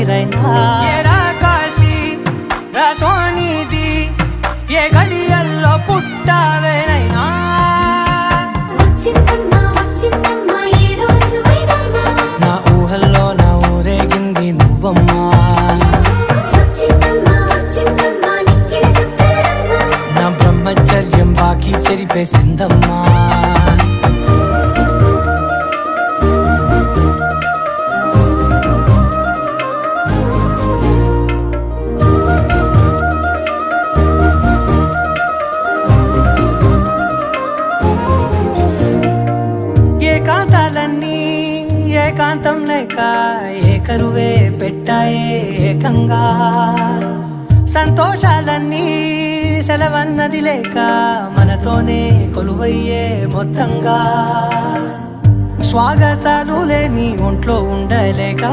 ఊపిరైనా ఏరా కాశీ సోనిది ఏ గడియల్లో పుట్టావేనైనా నా ఊహల్లో నా ఊరేగింది నువ్వమ్మా నా బ్రహ్మచర్యం బాకీ చెరిపేసిందమ్మా ఏకాంతాలన్నీ ఏకాంతం లేక ఏకరువే పెట్టాయే ఏకంగా సంతోషాలన్నీ సెలవన్నది లేక మనతోనే కొలువయ్యే మొత్తంగా స్వాగతాలు లేని ఒంట్లో ఉండలేక